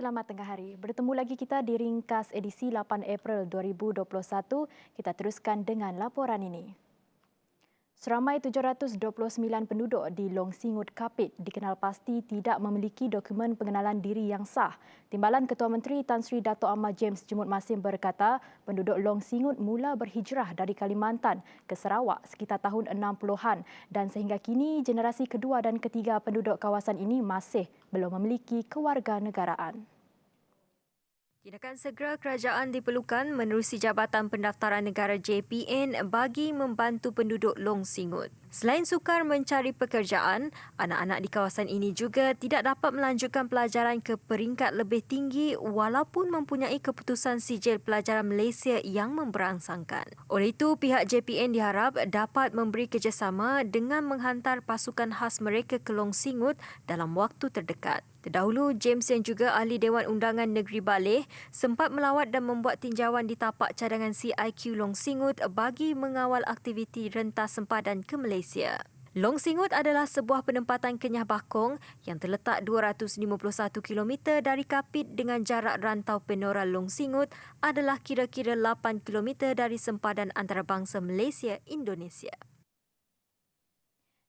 Selamat tengah hari. Bertemu lagi kita di ringkas edisi 8 April 2021. Kita teruskan dengan laporan ini. Seramai 729 penduduk di Long Singut Kapit dikenal pasti tidak memiliki dokumen pengenalan diri yang sah. Timbalan Ketua Menteri Tan Sri Dato' Ahmad James Jumut Masim berkata, penduduk Long Singut mula berhijrah dari Kalimantan ke Sarawak sekitar tahun 60-an dan sehingga kini generasi kedua dan ketiga penduduk kawasan ini masih belum memiliki kewarganegaraan. Tindakan segera kerajaan diperlukan menerusi Jabatan Pendaftaran Negara JPN bagi membantu penduduk Long Singut. Selain sukar mencari pekerjaan, anak-anak di kawasan ini juga tidak dapat melanjutkan pelajaran ke peringkat lebih tinggi walaupun mempunyai keputusan sijil pelajaran Malaysia yang memberangsangkan. Oleh itu, pihak JPN diharap dapat memberi kerjasama dengan menghantar pasukan khas mereka ke Long Singut dalam waktu terdekat. Terdahulu, James yang juga ahli Dewan Undangan Negeri Baleh sempat melawat dan membuat tinjauan di tapak cadangan CIQ Long Singut bagi mengawal aktiviti rentas sempadan ke Malaysia. Long Singut adalah sebuah penempatan kenyah bakong yang terletak 251 km dari Kapit dengan jarak rantau Penora Long Singut adalah kira-kira 8 km dari sempadan antarabangsa Malaysia-Indonesia.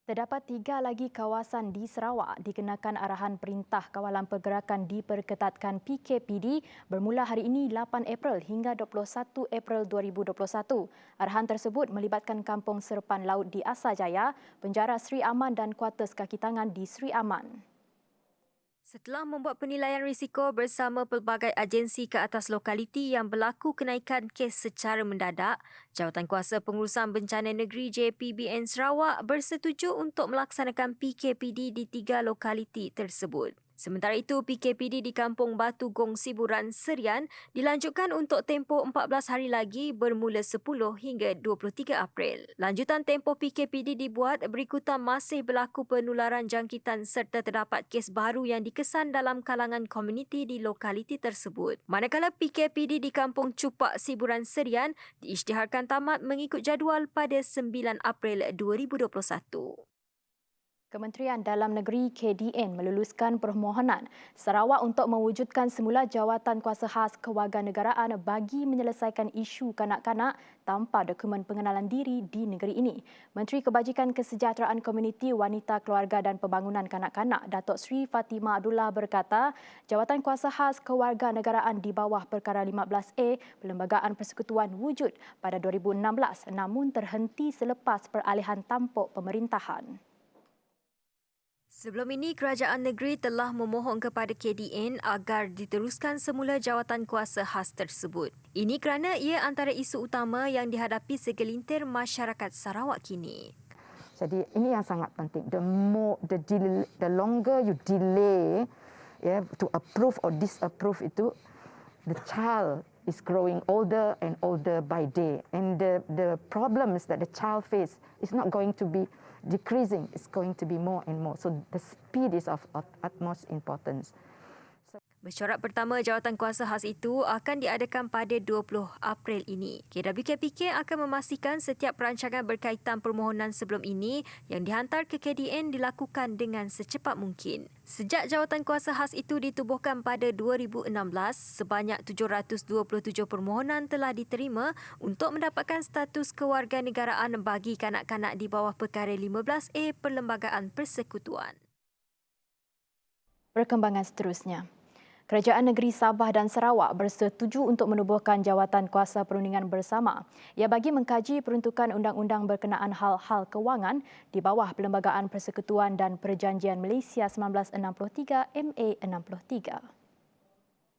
Terdapat 3 lagi kawasan di Sarawak dikenakan arahan Perintah Kawalan Pergerakan diperketatkan PKPD bermula hari ini 8 April hingga 21 April 2021. Arahan tersebut melibatkan Kampung Serepan Laut di Asajaya, Penjara Sri Aman dan kuartus kaki tangan di Sri Aman. Setelah membuat penilaian risiko bersama pelbagai agensi ke atas lokaliti yang berlaku kenaikan kes secara mendadak, Jawatankuasa Pengurusan Bencana Negeri JPBN Sarawak bersetuju untuk melaksanakan PKPD di 3 lokaliti tersebut. Sementara itu, PKPD di Kampung Batu Gong Siburan Serian dilanjutkan untuk tempoh 14 hari lagi bermula 10 hingga 23 April. Lanjutan tempoh PKPD dibuat berikutan masih berlaku penularan jangkitan serta terdapat kes baru yang dikesan dalam kalangan komuniti di lokaliti tersebut. Manakala PKPD di Kampung Cupak Siburan Serian diisytiharkan tamat mengikut jadual pada 9 April 2021. Kementerian Dalam Negeri KDN meluluskan permohonan Sarawak untuk mewujudkan semula Jawatankuasa Khas Kewarganegaraan bagi menyelesaikan isu kanak-kanak tanpa dokumen pengenalan diri di negeri ini. Menteri Kebajikan Kesejahteraan Komuniti Wanita Keluarga dan Pembangunan Kanak-kanak Datuk Sri Fatimah Abdullah berkata, Jawatankuasa Khas Kewarganegaraan di bawah Perkara 15A Perlembagaan Persekutuan wujud pada 2016 namun terhenti selepas peralihan tampuk pemerintahan. Sebelum ini, kerajaan negeri telah memohon kepada KDN agar diteruskan semula jawatankuasa khas tersebut. Ini kerana ia antara isu utama yang dihadapi segelintir masyarakat Sarawak kini. Jadi ini yang sangat penting. The longer you delay to approve or disapprove itu, the child is growing older and older by day, and the problems that the child face is not going to be decreasing, it's going to be more and more. So the speed is of utmost importance. Mesyuarat pertama jawatankuasa khas itu akan diadakan pada 20 April ini. KWKPK akan memastikan setiap perancangan berkaitan permohonan sebelum ini yang dihantar ke KDN dilakukan dengan secepat mungkin. Sejak jawatankuasa khas itu ditubuhkan pada 2016, sebanyak 727 permohonan telah diterima untuk mendapatkan status kewarganegaraan bagi kanak-kanak di bawah Perkara 15A Perlembagaan Persekutuan. Perkembangan seterusnya. Kerajaan Negeri Sabah dan Sarawak bersetuju untuk menubuhkan Jawatankuasa Perundingan Bersama. Ia bagi mengkaji peruntukan undang-undang berkenaan hal-hal kewangan di bawah Perlembagaan Persekutuan dan Perjanjian Malaysia 1963 MA63.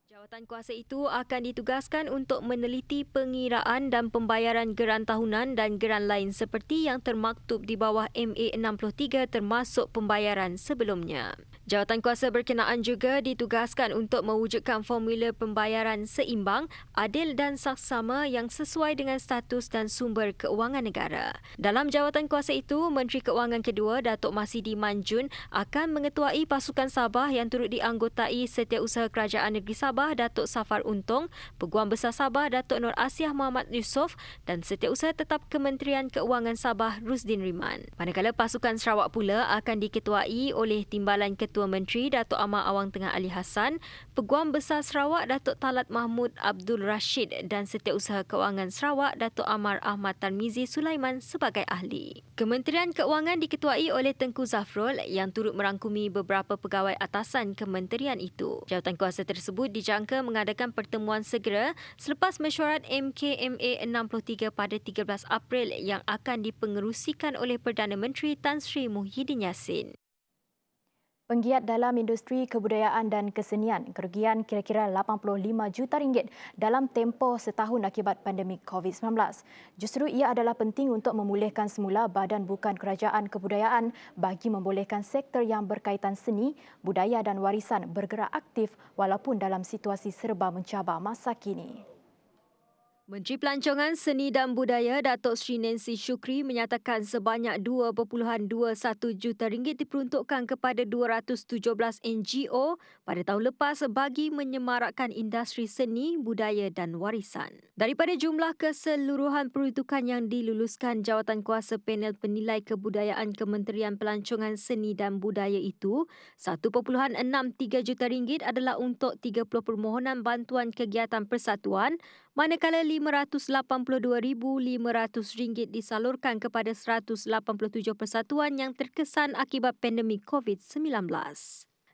Jawatankuasa itu akan ditugaskan untuk meneliti pengiraan dan pembayaran geran tahunan dan geran lain seperti yang termaktub di bawah MA63 termasuk pembayaran sebelumnya. Jawatankuasa berkenaan juga ditugaskan untuk mewujudkan formula pembayaran seimbang, adil dan saksama yang sesuai dengan status dan sumber keuangan negara. Dalam jawatankuasa itu, Menteri Keuangan kedua, Datuk Masidi Manjun, akan mengetuai pasukan Sabah yang turut dianggotai Setiausaha Kerajaan Negeri Sabah, Datuk Safar Untung, Peguam Besar Sabah, Datuk Nur Asiah Muhammad Yusof dan Setiausaha Tetap Kementerian Keuangan Sabah, Rusdin Riman. Manakala pasukan Sarawak pula akan diketuai oleh Timbalan Ketua Ketua Menteri Datuk Amar Awang Tengah Ali Hassan, Peguam Besar Sarawak Datuk Talat Mahmud Abdul Rashid dan Setiausaha Kewangan Sarawak Datuk Amar Ahmad Tarmizi Sulaiman sebagai ahli. Kementerian Keuangan diketuai oleh Tengku Zafrul yang turut merangkumi beberapa pegawai atasan kementerian itu. Jawatankuasa tersebut dijangka mengadakan pertemuan segera selepas mesyuarat MKMA 63 pada 13 April yang akan dipengerusikan oleh Perdana Menteri Tan Sri Muhyiddin Yassin. Penggiat dalam industri kebudayaan dan kesenian kerugian kira-kira 85 juta ringgit dalam tempoh setahun akibat pandemik COVID-19. Justru ia adalah penting untuk memulihkan semula Badan Bukan Kerajaan Kebudayaan bagi membolehkan sektor yang berkaitan seni, budaya dan warisan bergerak aktif walaupun dalam situasi serba mencabar masa kini. Menteri Pelancongan Seni dan Budaya Datuk Sri Nancy Shukri menyatakan sebanyak 2.21 juta ringgit diperuntukkan kepada 217 NGO pada tahun lepas bagi menyemarakkan industri seni, budaya dan warisan. Daripada jumlah keseluruhan peruntukan yang diluluskan Jawatankuasa Panel Penilai Kebudayaan Kementerian Pelancongan Seni dan Budaya itu, 1.63 juta ringgit adalah untuk 30 permohonan bantuan kegiatan persatuan, manakala RM582,500 disalurkan kepada 187 persatuan yang terkesan akibat pandemik COVID-19.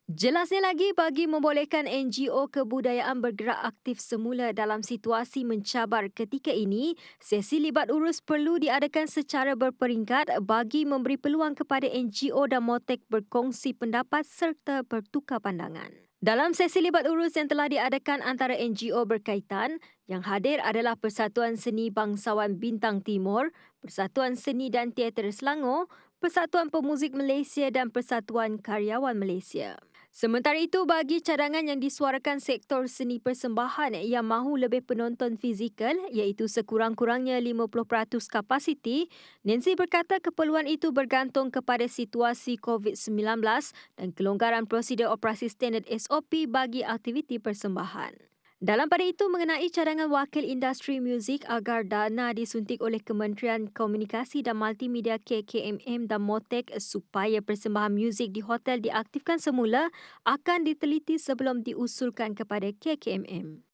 Jelasnya lagi, bagi membolehkan NGO kebudayaan bergerak aktif semula dalam situasi mencabar ketika ini, sesi libat urus perlu diadakan secara berperingkat bagi memberi peluang kepada NGO dan MOTEK berkongsi pendapat serta bertukar pandangan. Dalam sesi libat urus yang telah diadakan antara NGO berkaitan, yang hadir adalah Persatuan Seni Bangsawan Bintang Timur, Persatuan Seni dan Teater Selangor, Persatuan Pemuzik Malaysia dan Persatuan Karyawan Malaysia. Sementara itu, bagi cadangan yang disuarakan sektor seni persembahan yang mahu lebih penonton fizikal iaitu sekurang-kurangnya 50% kapasiti, Nancy berkata keperluan itu bergantung kepada situasi COVID-19 dan kelonggaran prosedur operasi standard SOP bagi aktiviti persembahan. Dalam pada itu, mengenai cadangan wakil industri muzik agar dana disuntik oleh Kementerian Komunikasi dan Multimedia KKMM dan MOTEK supaya persembahan muzik di hotel diaktifkan semula akan diteliti sebelum diusulkan kepada KKMM.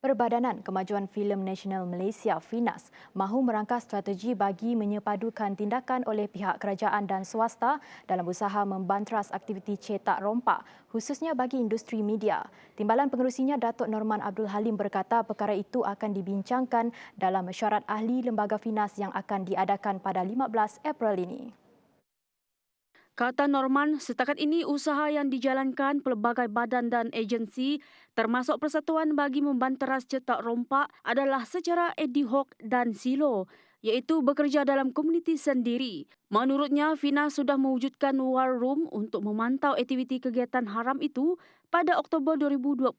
Perbadanan Kemajuan Filem Nasional Malaysia (FINAS) mahu merangkas strategi bagi menyepadukan tindakan oleh pihak kerajaan dan swasta dalam usaha membantras aktiviti cetak rompak, khususnya bagi industri media. Timbalan pengerusinya Datuk Norman Abdul Halim berkata perkara itu akan dibincangkan dalam mesyuarat ahli lembaga FINAS yang akan diadakan pada 15 April ini. Kata Norman, setakat ini usaha yang dijalankan pelbagai badan dan agensi termasuk Persatuan bagi Membanteras Cetak Rompak adalah secara ad hoc dan silo, iaitu bekerja dalam komuniti sendiri. Menurutnya, FINAS sudah mewujudkan war room untuk memantau aktiviti kegiatan haram itu pada Oktober 2020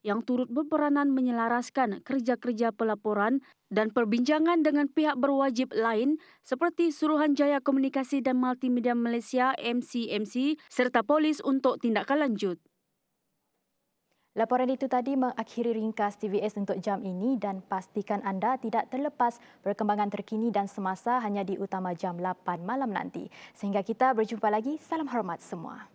yang turut berperanan menyelaraskan kerja-kerja pelaporan dan perbincangan dengan pihak berwajib lain seperti Suruhanjaya Komunikasi dan Multimedia Malaysia MCMC serta polis untuk tindakan lanjut. Laporan itu tadi mengakhiri ringkas TVS untuk jam ini dan pastikan anda tidak terlepas perkembangan terkini dan semasa hanya di Utama jam 8 malam nanti. Sehingga kita berjumpa lagi, salam hormat semua.